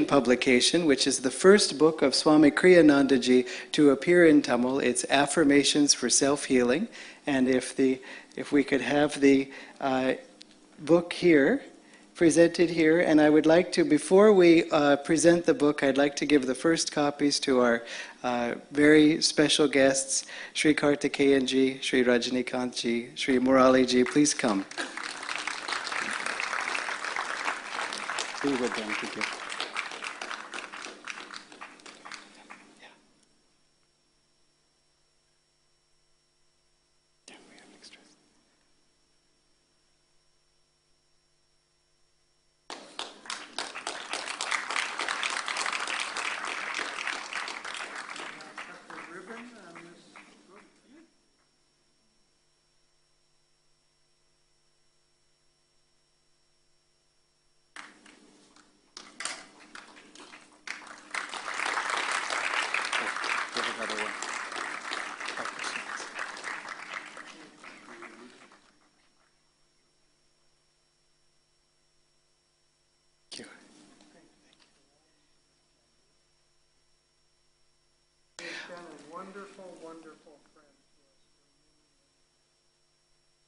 publication, which is the first book of Swami Kriyanandhaji to appear in Tamil. It's Affirmations for Self-Healing. And if we could have the book here, presented here, and I would like to, before we present the book, I'd like to give the first copies to our very special guests, Sri Kartikeyanji, Sri Rajinikanth, Sri Muraliji. Please come. Be with them to give. Wonderful friend to us.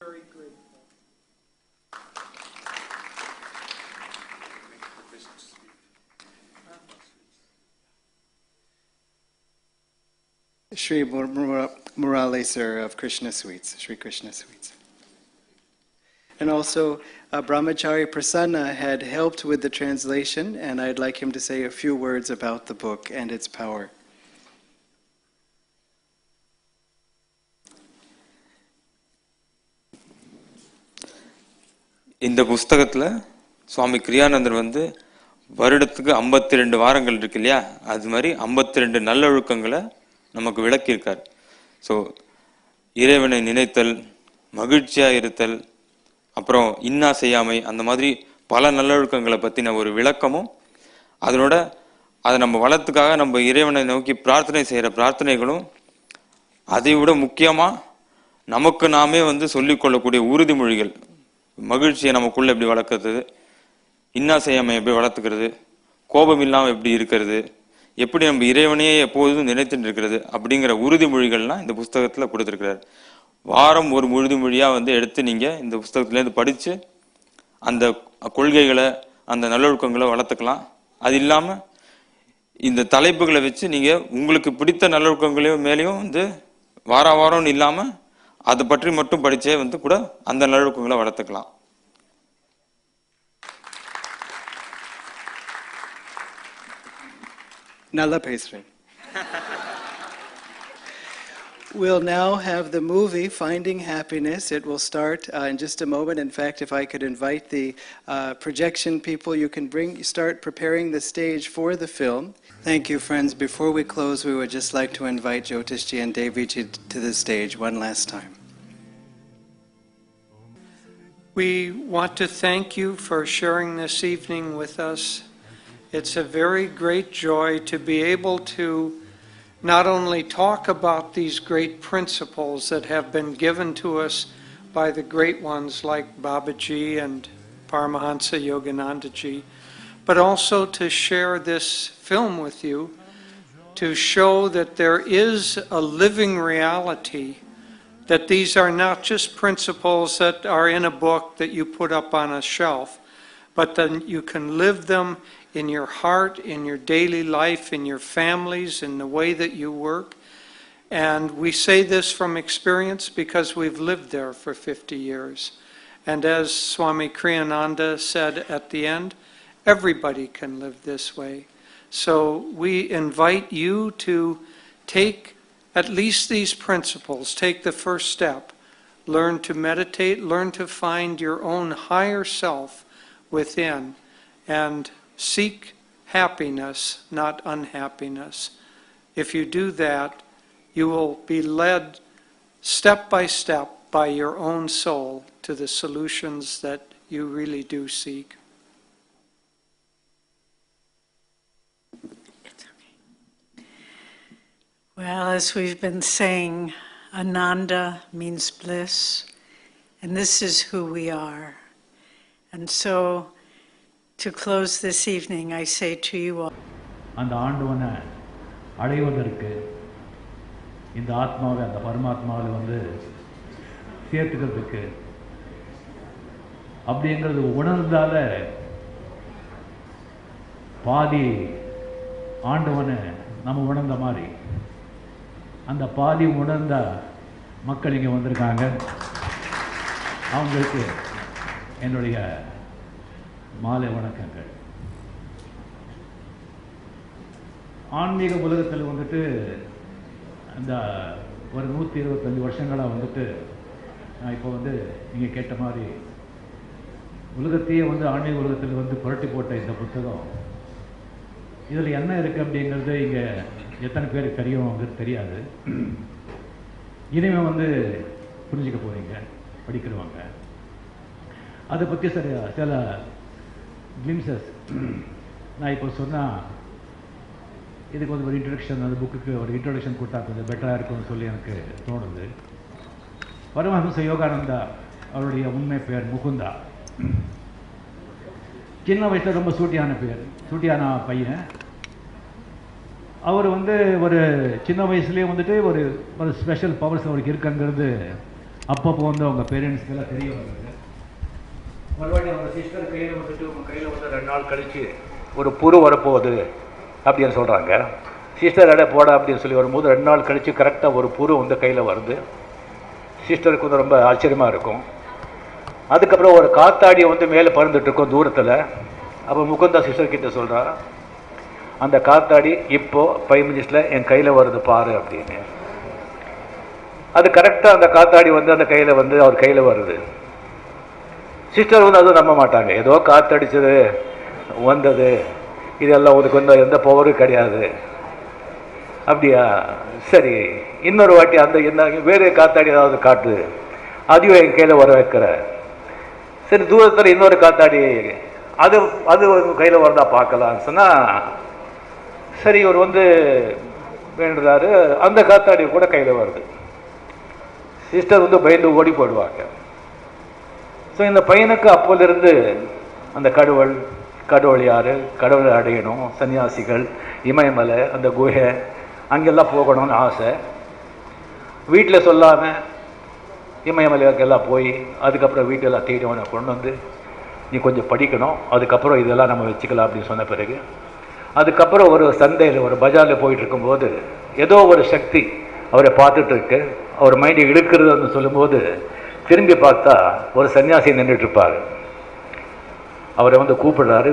Very grateful. Sri Murali, sir, of Krishna Sweets, Sri Krishna Sweets. And also, Brahmachari Prasanna had helped with the translation, and I'd like him to say a few words about the book and its power. இந்த புஸ்தகத்தில் சுவாமி கிரியானந்தர் வருடத்துக்கு 52 வாரங்கள் இருக்கு இல்லையா, அது மாதிரி 52 நல்லொழுக்கங்களை நமக்கு விளக்கியிருக்கார். So இறைவனை நினைத்தல், மகிழ்ச்சியாக இருத்தல், அப்புறம் இன்னா செய்யாமை, அந்த மாதிரி பல நல்லொழுக்கங்களை பற்றின ஒரு விளக்கமும், அதனோட அதை நம்ம வளத்துக்காக நம்ம இறைவனை நோக்கி பிரார்த்தனை செய்கிற பிரார்த்தனைகளும், அதை விட முக்கியமாக நமக்கு நாமே சொல்லிக்கொள்ளக்கூடிய உறுதிமொழிகள், மகிழ்ச்சியை நமக்குள்ள எப்படி வளர்க்கறது, இன்னா செய்யாமை எப்படி வளர்த்துக்கிறது, கோபம் இல்லாமல் எப்படி இருக்கிறது, எப்படி நம்ம இறைவனையே எப்போதும் நினைத்துட்டு இருக்கிறது அப்படிங்கிற உறுதிமொழிகள்லாம் இந்த புஸ்தகத்தில் கொடுத்துருக்கிறார். வாரம் ஒரு உறுதிமொழியாக எடுத்து நீங்கள் இந்த புஸ்தகத்துலேருந்து படித்து அந்த கொள்கைகளை, அந்த நல்லொழுக்கங்களை வளர்த்துக்கலாம். அது இல்லாமல் இந்த தலைப்புகளை வச்சு நீங்கள் உங்களுக்கு பிடித்த நல்லொழுக்கங்களையும் மேலேயும் வாரம்னு இல்லாமல் அதை பற்றி மட்டும் படிச்சே கூட அந்த நல்லொழுக்கங்களை வளர்த்துக்கலாம். Nalla Pesre. We'll now have the movie Finding Happiness. It will start in just a moment. In fact, if I could invite the projection people, you can start preparing the stage for the film. Thank you, friends. Before we close, we would just like to invite Jyotishji and Deviji to the stage one last time. We want to thank you for sharing this evening with us. It's a very great joy to be able to not only talk about these great principles that have been given to us by the great ones like Babaji and Paramahansa Yoganandaji, but also to share this film with you, to show that there is a living reality, that these are not just principles that are in a book that you put up on a shelf, but that you can live them in your heart, in your daily life, in your families, in the way that you work. And we say this from experience because we've lived there for 50 years. And as Swami Kriyananda said at the end, everybody can live this way. So we invite you to take at least these principles, take the first step, learn to meditate, learn to find your own higher self within, and seek happiness, not unhappiness. If you do that, you will be led step by step by your own soul to the solutions that you really do seek. Well, as we've been saying, Ananda means bliss, and this is who we are. And so To close this evening, I say to you all, அந்த ஆண்டவனை அடைவதற்கு இந்த ஆத்மாவை அந்த பரமாத்மாவை வந்து சேர்த்துக்கிறதுக்கு அப்படிங்கிறது உணர்ந்தால பாதி ஆண்டவனை நம்ம உணர்ந்த மாதிரி அந்த பாதி உணர்ந்த மக்கள் இங்கே வந்திருக்காங்க. அவங்களுக்கு என்னுடைய மாலை வணக்கங்கள். ஆன்மீக உலகத்தில் வந்துட்டு அந்த ஒரு 125 வருஷங்களாக வந்துட்டு நான் இப்போ வந்து நீங்கள் கேட்ட மாதிரி உலகத்தையே வந்து ஆன்மீக உலகத்தில் வந்து புரட்டி போட்ட இந்த புத்தகம் இதில் என்ன இருக்குது அப்படிங்கிறது இங்கே எத்தனை பேருக்கு தெரியும் தெரியாது. இனிமேல் வந்து புரிஞ்சுக்க போகிறீங்க, படிக்கிறவங்க. அதை பற்றி சில கிளிம்சஸ் நான் இப்போ சொன்னால் இதுக்கு வந்து ஒரு இன்ட்ரடக்ஷன், அந்த புக்குக்கு ஒரு இன்ட்ரடக்ஷன் கொடுத்தா கொஞ்சம் பெட்டராக இருக்கும்னு சொல்லி எனக்கு தோணுது. பரமஹம்ச யோகானந்தா அவருடைய உண்மை பேர் முகுந்தா. சின்ன வயசில் ரொம்ப சூட்டியான பையன். அவர் வந்து ஒரு சின்ன வயசுலேயே வந்துட்டு ஒரு ஒரு ஸ்பெஷல் பவர்ஸ் அவருக்கு இருக்குங்கிறது அப்பப்போ வந்து அவங்க பேரண்ட்ஸ்க்கெல்லாம் தெரிய வருது. மறுபடியும் அவங்க சிஸ்டர் கையில் வந்துட்டு உங்கள் கையில் வந்து 2 நாள் கழித்து ஒரு புரு வரப்போகுது அப்படின்னு சொல்கிறாங்க. சிஸ்டர் அடை போட அப்படின்னு சொல்லி வரும்போது 2 நாள் கழித்து கரெக்டாக ஒரு புரு வந்து கையில் வருது. சிஸ்டருக்கு வந்து ரொம்ப ஆச்சரியமாக இருக்கும். அதுக்கப்புறம் ஒரு காத்தாடியை வந்து மேலே பறந்துட்டுருக்கோம் தூரத்தில். அப்போ முகுந்தா சிஸ்டர்கிட்ட சொல்கிறா, அந்த காத்தாடி இப்போது 5 மினிட்ஸில் என் கையில் வருது பாரு அப்படின்னு. அது கரெக்டாக அந்த காத்தாடி வந்து அந்த கையில் வந்து அவர் கையில் வருது. சிஸ்டர் வந்து அதுவும் நம்ப மாட்டாங்க. ஏதோ காற்றடிச்சது வந்தது, இதெல்லாம் உனக்கு வந்து எந்த பவரும் கிடையாது. அப்படியா, சரி இன்னொரு வாட்டி அந்த என்ன வேறு காத்தாடி ஏதாவது காட்டு, அதையும் என் கையில் வர வைக்கிற. சரி தூரத்தில் இன்னொரு காத்தாடி அது கையில் வரதா பார்க்கலான்னு சொன்னால் சரி இவர் வந்து வேண்டுறாரு, அந்த காத்தாடி கூட கையில் வருது. சிஸ்டர் வந்து பயந்து ஓடி போயிடுவாங்க. ஸோ இந்த பையனுக்கு அப்போதிருந்து அந்த கடவுள் யார், கடவுளை அடையணும், சன்னியாசிகள், இமயமலை, அந்த குகை அங்கெல்லாம் போகணும்னு ஆசை. வீட்டில் சொல்லாமல் இமயமலைக்கெல்லாம் போய் அதுக்கப்புறம் வீட்டெல்லாம் தேடிவனை கொண்டு வந்து நீ கொஞ்சம் படிக்கணும், அதுக்கப்புறம் இதெல்லாம் நம்ம வச்சுக்கலாம் அப்படின்னு சொன்ன பிறகு அதுக்கப்புறம் ஒரு சந்தையில் ஒரு பஜாரில் போயிட்டு இருக்கும்போது ஏதோ ஒரு சக்தி அவரை பார்த்துட்டு இருக்கு. அவர் மைண்டை இழுக்கிறதுன்னு சொல்லும்போது திரும்பி பார்த்தா ஒரு சன்னியாசி நின்றுட்டுருப்பார். அவரை வந்து கூப்பிடுறாரு.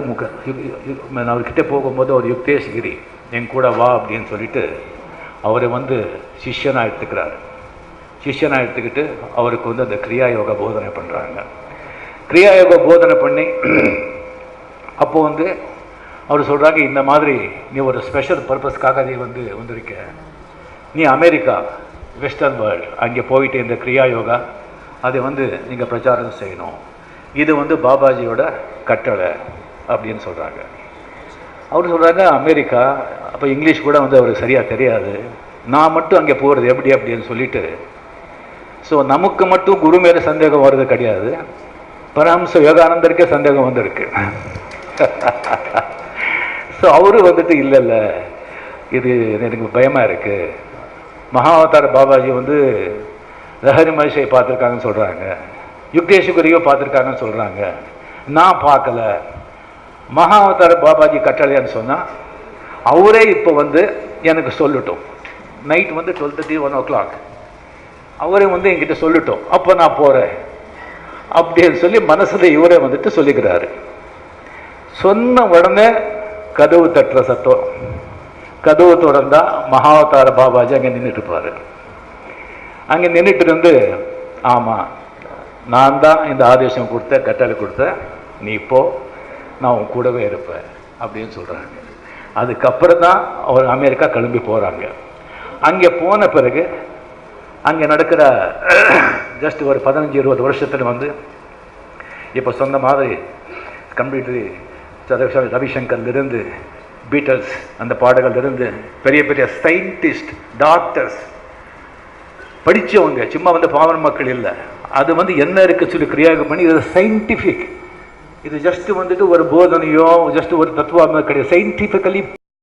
அவர்கிட்ட போகும்போது ஒரு யுக்தேஷ்கிரி என் கூட வா அப்படின்னு சொல்லிட்டு அவரை வந்து சிஷ்யனாக எடுத்துக்கிறாரு. சிஷ்யனாக எடுத்துக்கிட்டு அவருக்கு வந்து அந்த கிரியா யோகா போதனை பண்ணுறாங்க. கிரியா யோகா போதனை பண்ணி அப்போது வந்து அவர் சொல்கிறாங்க, இந்த மாதிரி நீ ஒரு ஸ்பெஷல் பர்பஸ்க்காக நீ வந்திருக்க, நீ அமெரிக்கா வெஸ்டர்ன் வேர்ல்டு அங்கே போயிட்டு இந்த கிரியா யோகா அதை வந்து நீங்கள் பிரச்சாரம் செய்யணும், இது வந்து பாபாஜியோட கட்டளை அப்படின்னு சொல்கிறாங்க. அவர் சொல்கிறாங்க அமெரிக்கா, அப்போ இங்கிலீஷ் கூட வந்து அவருக்கு சரியாக தெரியாது, நான் மட்டும் அங்கே போகிறது எப்படி அப்படின்னு சொல்லிட்டு. ஸோ நமக்கு மட்டும் குரு மேலே சந்தேகம் வர்றது கிடையாது, பரமஹம்ச யோகானந்தருக்கே சந்தேகம் வந்திருக்கு. ஸோ அவரு வந்துட்டு இல்லை இது எனக்கு பயமாக இருக்குது, மகாவதார பாபாஜி வந்து லஹரி மகேஷை பார்த்துருக்காங்கன்னு சொல்கிறாங்க, யுக்தேஸ்வரியோ பார்த்துருக்காங்கன்னு சொல்கிறாங்க, நான் பார்க்கல, மகாவதார பாபாஜி கட்டளையான்னு சொன்னால் அவரே இப்போ வந்து எனக்கு சொல்லட்டும், நைட் வந்து 12:30 1 o'clock அவரே வந்து என்கிட்ட சொல்லட்டும், அப்போ நான் போகிறேன் அப்படின்னு சொல்லி மனசில் இவரே வந்துட்டு சொல்லிக்கிறாரு. சொன்ன உடனே கதவு தட்டுற சத்தம், கதவு திறந்தா மகாவதார பாபாஜி அங்கே நின்றுட்டு இருப்பாரு. அங்கே நின்றுட்டு இருந்து, ஆமாம் நான் தான் இந்த ஆதேசம் கொடுத்த கட்டளை கொடுத்த, நீ இப்போ நான் உன் கூடவே இருப்பேன் அப்படின்னு சொல்கிறாங்க. அதுக்கப்புறம் தான் அவர் அமெரிக்கா கிளம்பி போகிறாங்க. அங்கே போன பிறகு அங்கே நடக்கிற ஜஸ்ட் ஒரு 15-20 வருஷத்தில் வந்து இப்போ சொன்ன மாதிரி கம்ப்ளீட்லி ரவிசங்கர்லேருந்து பீட்டல்ஸ் அந்த பாடல்களிலிருந்து பெரிய பெரிய சயின்டிஸ்ட், டாக்டர்ஸ், படித்தவங்க, சும்மா வந்து பாவன மக்கள் இல்லை, அது வந்து என்ன இருக்குது சொல்லி கிரியாகம் பண்ணி இது சயின்டிஃபிக் இது ஜஸ்ட் வந்துட்டு ஒரு போதனையோ ஜஸ்ட் ஒரு தத்துவம் கிடையாது. சயின்டிஃபிக்கலி